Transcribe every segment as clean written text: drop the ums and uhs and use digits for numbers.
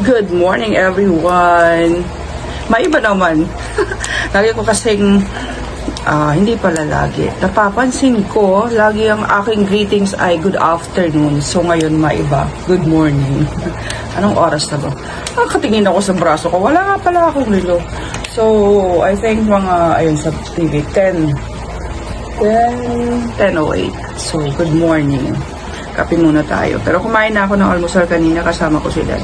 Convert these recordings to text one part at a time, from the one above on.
Good morning everyone. May iba naman. Lagi ko kasing hindi pala lagi. Napapansin ko, lagi ang aking greetings ay good afternoon. So ngayon may iba. Good morning. Anong oras na ba? Katingin ako sa braso ko. Wala nga pala akong relo. So I think mga ayun sa TV 10:08. So good morning. Kape muna tayo. Pero kumain na ako ng almusal kanina, kasama ko sila.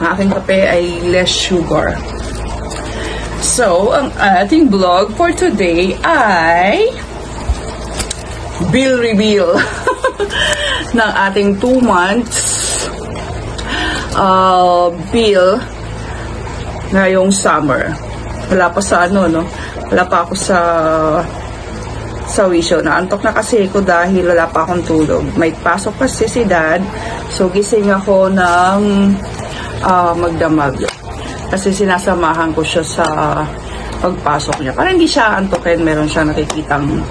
Ang aking kape ay less sugar. So, ang ating vlog for today ay bill reveal ng ating 2 months bill ngayong summer. Wala pa sa wala pa ako sa wisyo. Naantok na kasi ako dahil wala pa akong tulog. May pasok kasi si Dad. So, gising ako ng magdamag. Kasi sinasamahan ko siya sa pagpasok niya. Para hindi siya antokin, meron siya nakikitang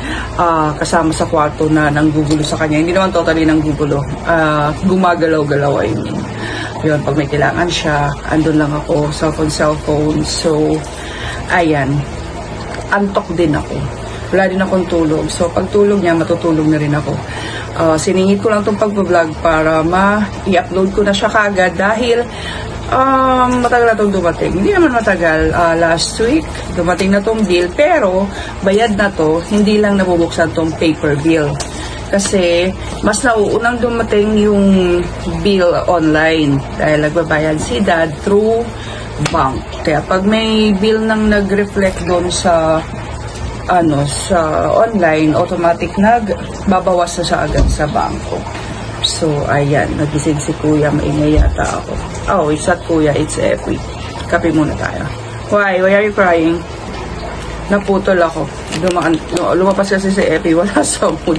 kasama sa kwarto na nanggugulo sa kanya. Hindi naman totally nanggugulo. Gumagalaw-galaw ay yun, pag may kailangan siya, andun lang ako, cellphone. So, ayan. Antok din ako. Wala din akong tulog. So, pag tulog niya, matutulog na rin ako. Siningit ko lang itong pag-vlog para i-upload ko na siya kagad dahil matagal na itong dumating. Hindi naman matagal. Last week, dumating na itong bill. Pero, bayad na to, hindi lang nabubuksan itong paper bill. Kasi, mas nauunang dumating yung bill online. Dahil nagbabayad si Dad through bank. Kaya pag may bill nang nag-reflect doon sa online, automatic nagbabawas na siya agad sa bangko. So, ayan, nagising si Kuya, maingay yata ako. Oh, it's not Kuya, it's Effie. Kape muna tayo. Why are you crying? Naputol ako. Lumapas kasi si Effie, wala sa mood.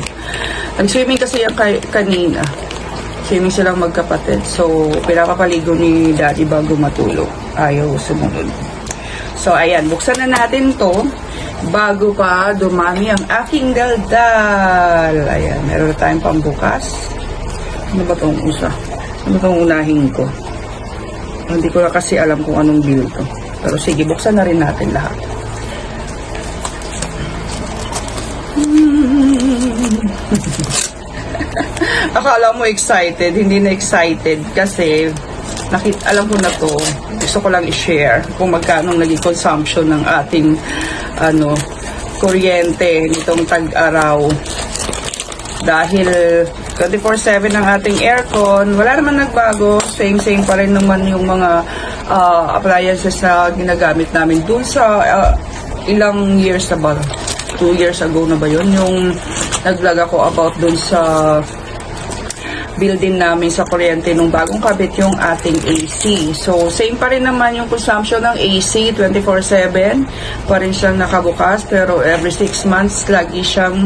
Nag-swimming kasi yan kanina. Swimming silang magkapatid. So, pinapapaligo ni Daddy bago matulog. Ayaw sumunod. So, ayan, buksan na natin to bago pa dumami ang aking daldal. Ayan, meron na tayong pambukas. Ano ba itong isa? Ano itong unahin ko? Hindi ko na kasi alam kung anong bill to. Pero sige, buksan na rin natin lahat. Akala mo excited, hindi na excited kasi alam ko na to. Gusto ko lang i-share kung magkano naging consumption ng ating kuryente nitong tag-araw. Dahil 24/7 ang ating aircon, wala naman nagbago. Same pa rin naman yung mga appliances na ginagamit namin dun sa ilang years na ba? 2 years ago na ba yun? Yung nag-vlog ako about dun sa building namin sa kuryente nung bagong kabit yung ating AC. So, same pa rin naman yung consumption ng AC, 24/7 pa rin siyang nakabukas, pero every 6 months lagi siyang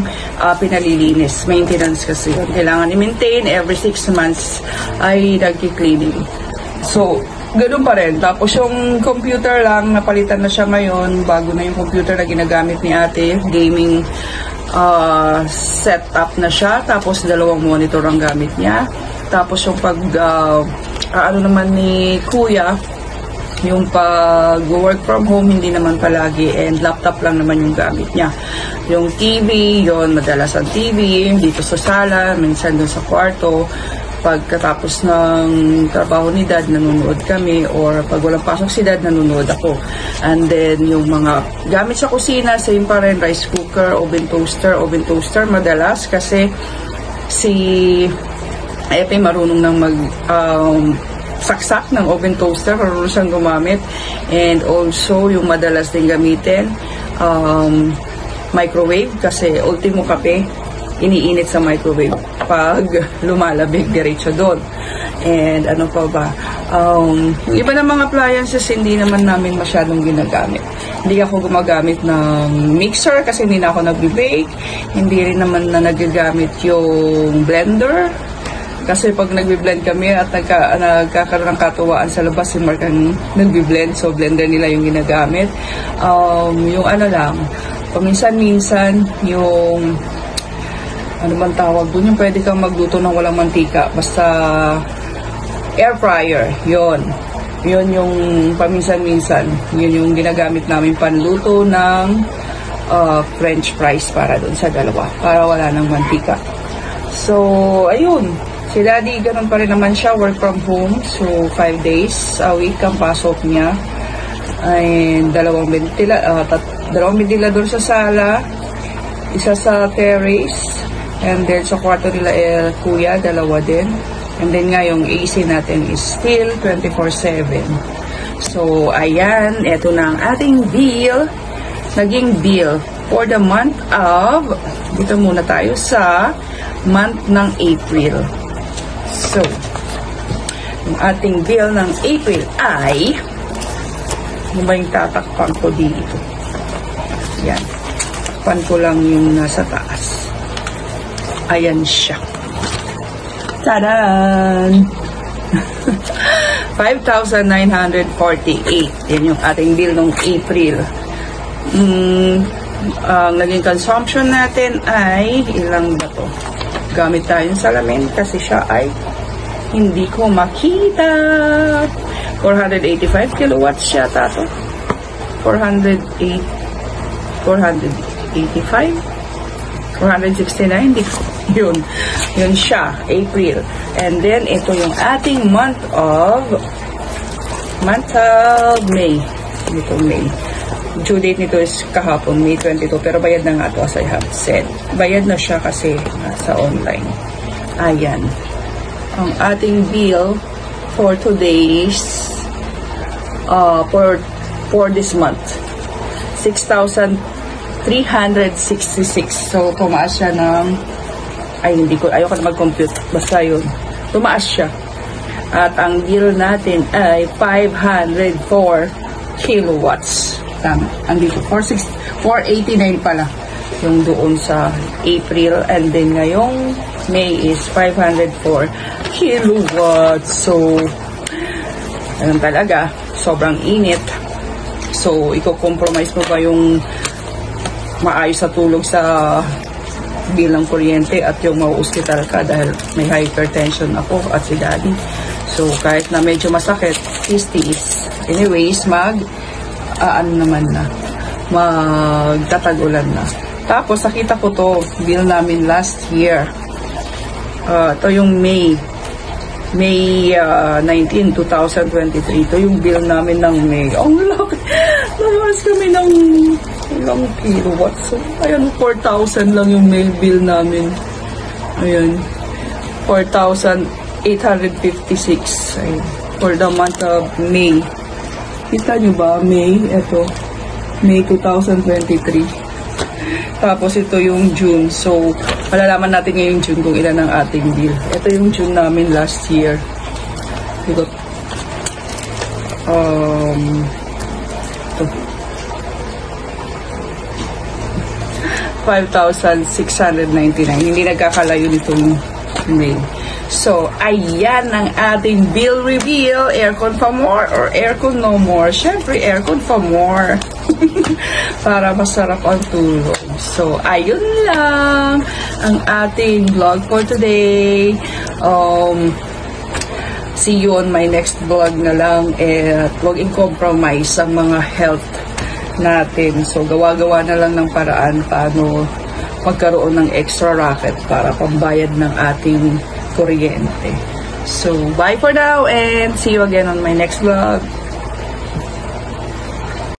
pinalilinis. Maintenance kasi yun. Kailangan i-maintain, every 6 months ay nagki-cleaning. So, ganun pa rin. Tapos yung computer lang, napalitan na siya ngayon, bago na yung computer na ginagamit ni ate, gaming setup na siya, tapos 2 monitor ang gamit niya. Tapos yung naman ni Kuya, yung pag-work from home, hindi naman palagi, and laptop lang naman yung gamit niya. Yung TV, yon madalas ang TV, dito sa sala, minsan doon sa kwarto. Pagkatapos ng trabaho ni Dad, nanonood kami, or pag walang pasok si Dad, nanonood ako. And then, yung mga gamit sa kusina, same pa rin, rice cooker, oven toaster madalas, kasi si Epe marunong nang saksak ng oven toaster, marunong siyang gumamit. And also, yung madalas din gamitin, microwave, kasi ultimo kape, iniinit sa microwave pag lumalabig diretso doon. And ano pa ba? Yung iba ng mga appliances, hindi naman namin masyadong ginagamit. Hindi ako gumagamit ng mixer kasi hindi na ako nagbe-bake. Hindi rin naman na nagagamit yung blender. Kasi pag nagbe-blend kami at nagkakaroon ng katuwaan sa labas, si Mark ang nagbe-blend, so blender nila yung ginagamit. Yung lang, paminsan-minsan yung ano man tawag dun, yung pwede kang magluto ng walang mantika, basta air fryer, yun yung paminsan-minsan, yun yung ginagamit namin panluto ng french fries para dun sa dalawa, para wala ng mantika. So ayun, si daddy ganun pa rin naman siya, work from home, so 5 days a week ang pasok niya, and dalawang ventilador sa sala, isa sa terrace, and then sa kwarto nila kuya, dalawa din. And then nga yung AC natin is still 24/7. So ayan, eto na ang ating bill. Naging bill for the month of, dito muna tayo sa month ng April. So, yung ating bill ng April ay, ano ba yung tatakpan ko dito? Yan. Takpan ko lang yung nasa taas. Ayan siya. Tadan! 5,948. Yan yung ating bill ng April. Ang naging consumption natin ay, ilang ba to? Gamit tayong salamin kasi siya ay hindi ko makita. 485 kilowatts siya tato. 485? 469? Yun siya, April. And then, ito yung ating month of May. Ito, May. Due date nito is kahapon, May 22. Pero bayad na nga ito, as I have said. Bayad na siya kasi sa online. Ayan. Ang ating bill for today's, for this month, 6,366. So, tumaas siya ng, ayoko na mag-compute. Basta yun. Tumaas siya. At ang bill natin ay 504 kilowatts. Tama. Andito, 489 pala yung doon sa April. And then ngayong May is 504 kilowatts. So, ganun talaga. Sobrang init. So, i-compromise mo ba yung maayos sa tulog sa bilang kuryente at yung mau-hospital ka dahil may hypertension ako at si daddy. So, kahit na medyo masakit, tiis. Anyways, magtatagulan na. Tapos, nakita ko to, bill namin last year. Ito yung May 19, 2023. Ito yung bill namin ng May. Ang laki! Namas kami ng ilang kilowatts. So, ayan, 4,000 lang yung May bill namin. Ayan. 4,856. Ayan. For the month of May. Kita nyo ba? May. Ito. May 2023. Tapos ito yung June. So, malalaman natin ngayong June kung ilan ang ating bill. Ito yung June namin last year. Ito. 5,699. Hindi nagkakalayo nitong May. So, ayan ang ating bill reveal. Aircon pa more or aircon no more? Siyempre, aircon pa more. Para masarap ang tulog. So, ayun lang ang ating vlog for today. See you on my next vlog na lang. At huwag i-compromise ang mga health natin. So, gawa-gawa na lang ng paraan paano magkaroon ng extra racket para pambayad ng ating kuryente. So, bye for now and see you again on my next vlog.